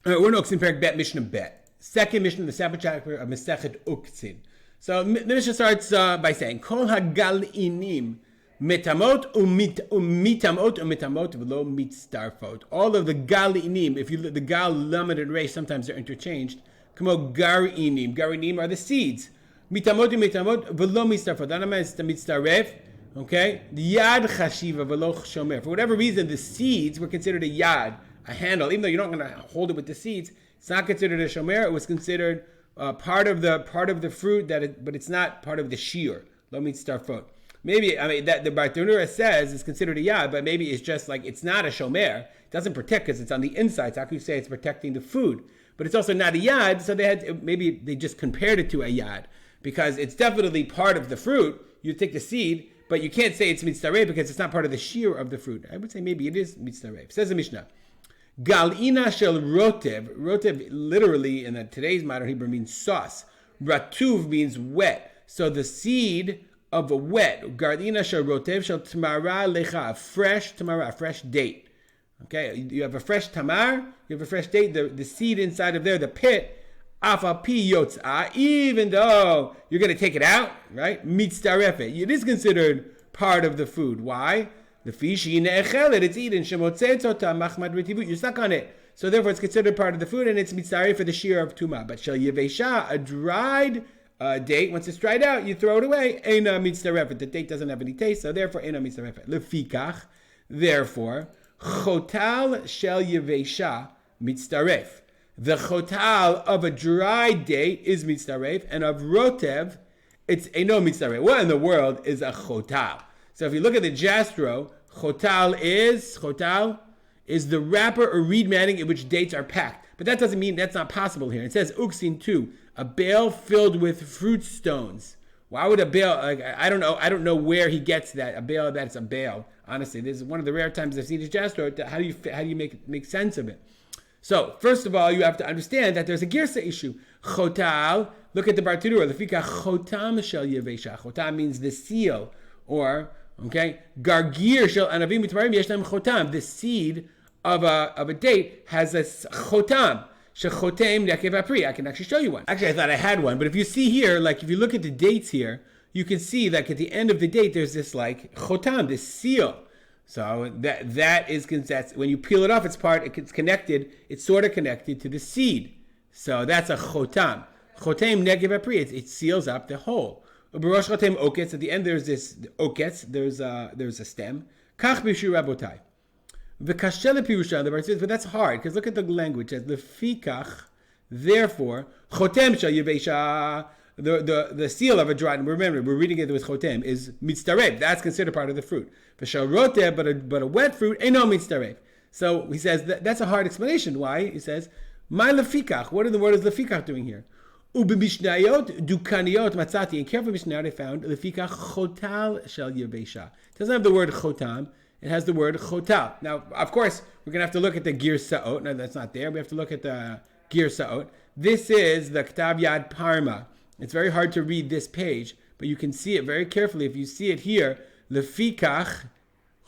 We're in Uktzim, Perek Bet, Mishnah Bet. Second Mishnah in the second chapter of Masechet Uktzim. So the Mishnah starts by saying, Kol hagalinim metamot umitamot umitamot v'lo mitzdarfot. All of the galinim, if you look, the gal, lamed, and resh, sometimes they're interchanged. Kamo garinim. Garinim are the seeds. Mitamot umitamot v'lo mitzdarfot. That means the mitzdaref. Okay? The yad chashiva v'lo shomer. For whatever reason, the seeds were considered a yad, a handle, even though you're not going to hold it with the seeds. It's not considered a shomer. It was considered part of the fruit but it's not part of the shear. Lo mitzdarfot. Maybe that the Bartanura says is considered a yad, but maybe it's just like it's not a shomer. It doesn't protect because it's on the inside. So how can you say it's protecting the food? But it's also not a yad. So maybe they just compared it to a yad because it's definitely part of the fruit. You take the seed, but you can't say it's mitzdaref because it's not part of the shear of the fruit. I would say maybe it is mitzdaref. Says the Mishnah. Galina shel rotev. Rotev literally in today's modern Hebrew means sauce. Ratuv means wet. So the seed of a wet. Galina shel rotev shel tamara lecha. Fresh tamara, fresh date. Okay, you have a fresh tamar, you have a fresh date. The seed inside of there, the pit, afa pi yotzah, even though you're going to take it out, right? Mitzdarefet. It is considered part of the food. Why? The fish, it's eaten. You're stuck on it. So therefore it's considered part of the food and it's mitzaref for the shear of tuma. But shel yevesha, a dried date, once it's dried out, you throw it away. Eina mitzarefet. The date doesn't have any taste, so therefore eina mitzarefet. Lefikach, therefore, chotal shel yevesha mitzaref. The chotal of a dried date is mitzaref, and of rotev, it's eino mitzaref. What in the world is a chotal? So if you look at the Jastro, chotal is the wrapper or reed matting in which dates are packed. But that doesn't mean that's not possible here. It says Uktzim 2, a bale filled with fruit stones. Why would a bale? I don't know where he gets that. A bale, that's a bale. Honestly, this is one of the rare times I've seen his Jastro. How do you make sense of it? So first of all, you have to understand that there's a girsa issue. Chotal. Look at the Bartanura. Lefika chotam shel yevesha. Chotam means the seal or okay, gargir shel anavim mitmarim yeshnam chotam. The seed of a date has a chotam. Shechotem nekev apri. I can actually show you one. Actually, I thought I had one, but if you see here, like if you look at the dates here, you can see like at the end of the date, there's this like chotam, this seal. So that's when you peel it off, it's connected. It's sort of connected to the seed. So that's a chotam. Chotem nekev apri. It seals up the whole. Uberosh chotem oketz. At the end, there's this oketz. There's a stem. Kach b'shu rabotai. V'kashel pirusha. The Bar says, but that's hard because look at the language. As lefikach, therefore, chotem shel yevesha. The seal of a dried. Remember, we're reading it with chotem is mitzdaref. That's considered part of the fruit. V'shel roteh, but a wet fruit ain't no mitzdaref. So he says that's a hard explanation. Why? He says, my lefikach. What in the world is lefikach doing here? Ubimishnayot dukaniot matzati. In careful Mishnah, I found lefikach chotal shel yevesha. It doesn't have the word chotam. It has the word chotal. Now, of course, we're going to have to look at the gir sa'ot. No, that's not there. We have to look at the gir sa'ot. This is the Ktav Yad Parma. It's very hard to read this page, but you can see it very carefully. If you see it here, lefikach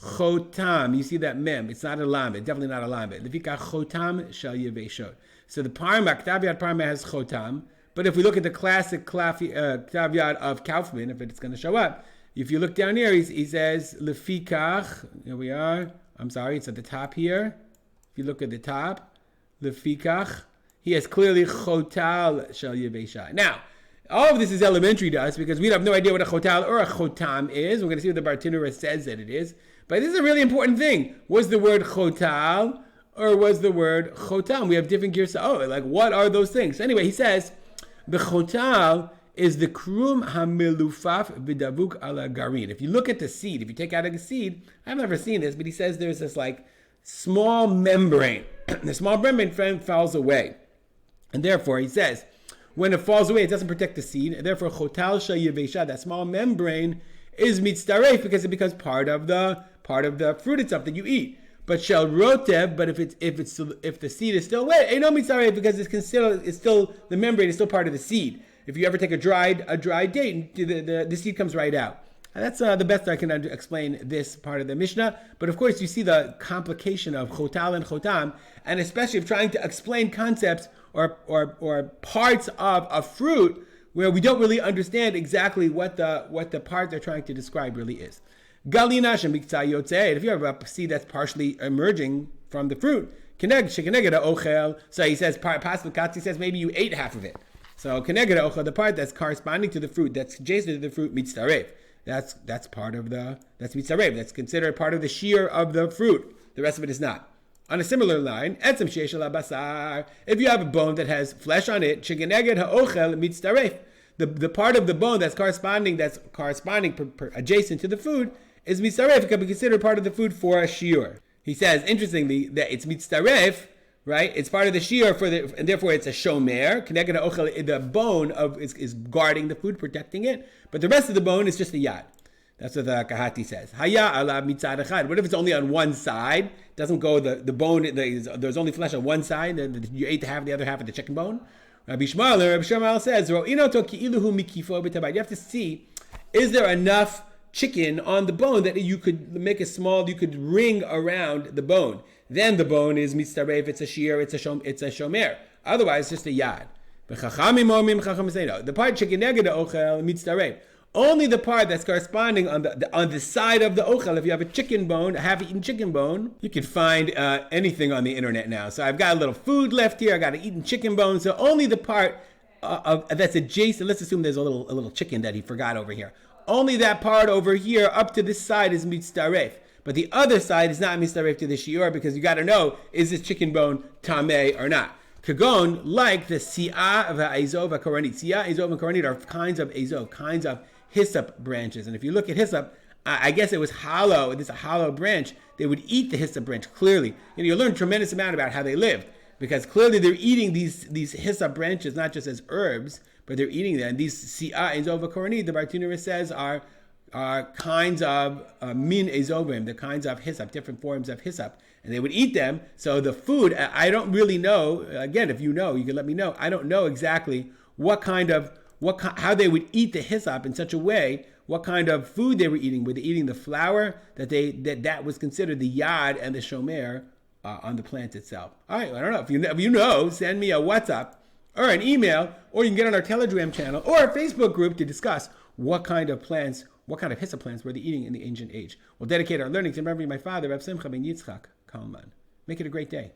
chotam. You see that mem. It's not a lamed. Definitely not a lamed. Lefikach chotam shel yeveshot. So the Parma, Ktav Yad Parma has chotam. But if we look at the classic Ktav Yad of Kaufman, if it's going to show up, if you look down here, he says, lefikach, here we are. I'm sorry, it's at the top here. If you look at the top, lefikach, he has clearly chotal shel yevesha. Now, all of this is elementary to us because we have no idea what a chotal or a chotam is. We're going to see what the Bartanura says that it is. But this is a really important thing. Was the word chotal or was the word chotam? We have different gears. Oh, like what are those things? Anyway, he says, the chotal is the krum hamilufaf v'davuk ala garin. If you look at the seed, if you take out a seed, I've never seen this, but he says there's this like small membrane. The small membrane falls away. And therefore, he says, when it falls away, it doesn't protect the seed. And therefore, chotal shel yevesha, that small membrane, is mitzdaref because it becomes part of the fruit itself that you eat. But shel rotev, but if the seed is still wet, ain't no mitzdaref because it's still the membrane is still part of the seed. If you ever take a dried date, the seed comes right out. And that's the best I can explain this part of the Mishnah. But of course, you see the complication of chotal and chotam, and especially of trying to explain concepts or parts of a fruit where we don't really understand exactly what the part they're trying to describe really is. Galina shemiktzah yotzeh. If you have a seed that's partially emerging from the fruit, keneged ochel. So he says, Pasuk Katzi says maybe you ate half of it. So keneged ochel, the part that's corresponding to the fruit, that's adjacent to the fruit, mitzaref. That's part of that's mitzaref. That's considered part of the shear of the fruit. The rest of it is not. On a similar line, etzem sheish ala basar. If you have a bone that has flesh on it, shekeneged ha'ochel mitzaref. The part of the bone that's corresponding adjacent to the food is mitzaref. It can be considered part of the food for a shiur. He says, interestingly, that it's mitzaref, right? It's part of the shiur and therefore it's a shomer. Keneged ha'ochel, the bone is guarding the food, protecting it, but the rest of the bone is just a yad. That's what the Kahati says. Haya ala mitzad echad. What if it's only on one side? It doesn't go the bone. There's only flesh on one side. You ate the other half of the chicken bone. Rabbi Shmuel says, you have to see, is there enough chicken on the bone that you could ring around the bone. Then the bone is mitzaref, it's a shear, it's a shomer. Otherwise, it's just a yad. The part shekeneged ochel mitzaref. Only the part that's corresponding on the side of the ochel. If you have a chicken bone, a half-eaten chicken bone, you can find anything on the internet now. So I've got a little food left here. I got an eaten chicken bone. So only the part that's adjacent. Let's assume there's a little chicken that he forgot over here. Only that part over here up to this side is mitzaref. But the other side is not mitzaref to the shiur, because you got to know, is this chicken bone tameh or not? Kagon, like the si'ah v'azov v'koranit. Si'ah, azov, and koranit are kinds of azov, kinds of hyssop branches. And if you look at hyssop, I guess it was hollow. It's a hollow branch. They would eat the hyssop branch, clearly. You learn a tremendous amount about how they lived, because clearly they're eating these hyssop branches, not just as herbs, but they're eating them. And these si'ah, azov, koranit, the Bartunera says, are kinds of min azovim, the kinds of hyssop, different forms of hyssop. And they would eat them. So the food, I don't really know. Again, if you know, you can let me know. I don't know exactly how they would eat the hyssop in such a way, what kind of food they were eating. Were they eating the flour that was considered the yad and the shomer on the plant itself? All right, I don't know. If you know, send me a WhatsApp or an email, or you can get on our Telegram channel or our Facebook group to discuss what kind of hyssop plants were they eating in the ancient age. We'll dedicate our learning to remembering my father, Rav Simcha ben Yitzchak Kalman. Make it a great day.